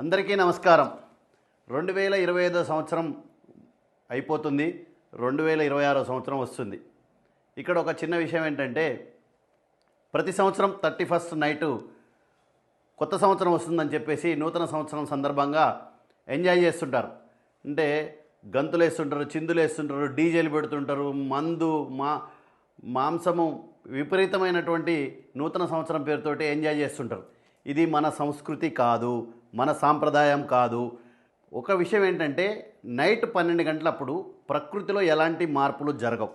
అందరికీ నమస్కారం. 2025 సంవత్సరం అయిపోతుంది. 2026 సంవత్సరం వస్తుంది. ఇక్కడ ఒక చిన్న విషయం ఏంటంటే, ప్రతి సంవత్సరం 31st నైటు కొత్త సంవత్సరం వస్తుందని చెప్పేసి నూతన సంవత్సరం సందర్భంగా ఎంజాయ్ చేస్తుంటారు. అంటే గంతులు వేస్తుంటారు, చిందులు వేస్తుంటారు, డీజేలు పెడుతుంటారు, మందు మాంసము విపరీతమైనటువంటి నూతన సంవత్సరం పేరుతోటి ఎంజాయ్ చేస్తుంటారు. ఇది మన సంస్కృతి కాదు, మన సాంప్రదాయం కాదు. ఒక విషయం ఏంటంటే, నైట్ 12 గంటలప్పుడు ప్రకృతిలో ఎలాంటి మార్పులు జరగవు.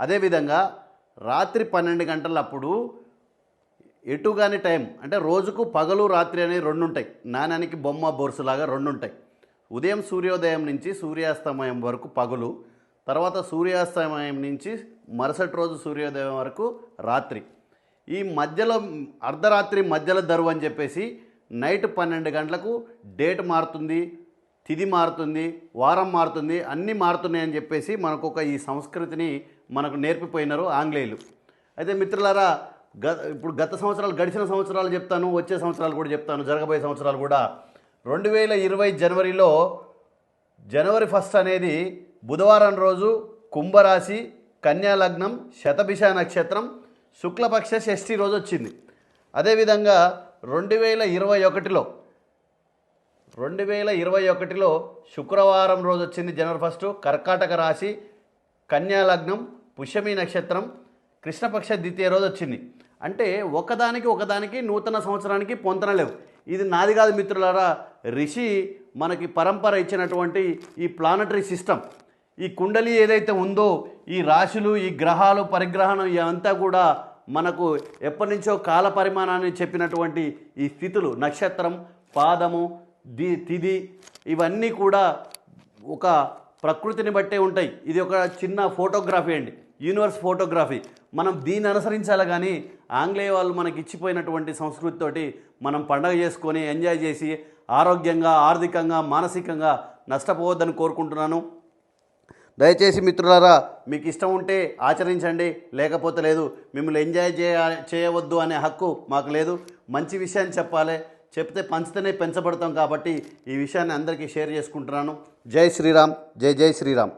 అదేవిధంగా రాత్రి 12 గంటలప్పుడు ఎటుగాని టైం, అంటే రోజుకు పగలు రాత్రి అనేవి రెండు ఉంటాయి. నాణానికి బొమ్మ బొరుసులాగా రెండు ఉంటాయి. ఉదయం సూర్యోదయం నుంచి సూర్యాస్తమయం వరకు పగలు, తర్వాత సూర్యాస్తమయం నుంచి మరుసటి రోజు సూర్యోదయం వరకు రాత్రి. ఈ మధ్యలో అర్ధరాత్రి మధ్యలో దరువు అని చెప్పేసి నైట్ 12 గంటలకు డేట్ మారుతుంది, తిథి మారుతుంది, వారం మారుతుంది, అన్నీ మారుతున్నాయి అని చెప్పేసి మనకు ఈ సంస్కృతిని మనకు నేర్పిపోయినారు ఆంగ్లేయులు. అయితే మిత్రులారా, ఇప్పుడు గత సంవత్సరాలు, గడిచిన సంవత్సరాలు చెప్తాను, వచ్చే సంవత్సరాలు కూడా చెప్తాను, జరగబోయే సంవత్సరాలు కూడా. 2020 జనవరిలో జనవరి 1 అనేది బుధవారం రోజు కుంభరాశి, కన్యా లగ్నం, శతభిష నక్షత్రం, శుక్లపక్ష షష్ఠి రోజు వచ్చింది. అదేవిధంగా 2021లో శుక్రవారం రోజు వచ్చింది జనవరి 1, కర్కాటక రాశి, కన్యా లగ్నం, పుష్యమి నక్షత్రం, కృష్ణపక్ష ద్వితీయ రోజు వచ్చింది. అంటే ఒకదానికి నూతన సంవత్సరానికి పొంతన లేవు. ఇది నాది కాదు మిత్రులారా, రిషి మనకి పరంపర ఇచ్చినటువంటి ఈ ప్లానటరీ సిస్టమ్, ఈ కుండలి ఏదైతే ఉందో, ఈ రాశులు, ఈ గ్రహాలు, పరిగ్రహణం ఇవంతా కూడా మనకు ఎప్పటి నుంచో కాల పరిమాణాన్ని చెప్పినటువంటి ఈ స్థితులు, నక్షత్రం, పాదము, తిథి, ఇవన్నీ కూడా ఒక ప్రకృతిని బట్టే ఉంటాయి. ఇది ఒక చిన్న ఫోటోగ్రఫీ అండి, యూనివర్స్ ఫోటోగ్రఫీ. మనం దీన్ని అనుసరించాలి, కానీ ఆంగ్లేయ వాళ్ళు మనకి ఇచ్చిపోయినటువంటి సంస్కృతితోటి మనం పండగ చేసుకొని ఎంజాయ్ చేసి ఆరోగ్యంగా, ఆర్థికంగా, మానసికంగా నష్టపోవద్దని కోరుకుంటున్నాను. దయచేసి మిత్రులారా, మీకు ఇష్టం ఉంటే ఆచరించండి, లేకపోతే లేదు. మిమ్మల్ని ఎంజాయ్ చేయవద్దు అనే హక్కు మాకు లేదు. మంచి విషయాన్ని చెప్పాలి, చెప్తే పంచితేనే పెంచబడతాం. కాబట్టి ఈ విషయాన్ని అందరికీ షేర్ చేసుకుంటున్నాను. జై శ్రీరామ్, జై జై శ్రీరామ్.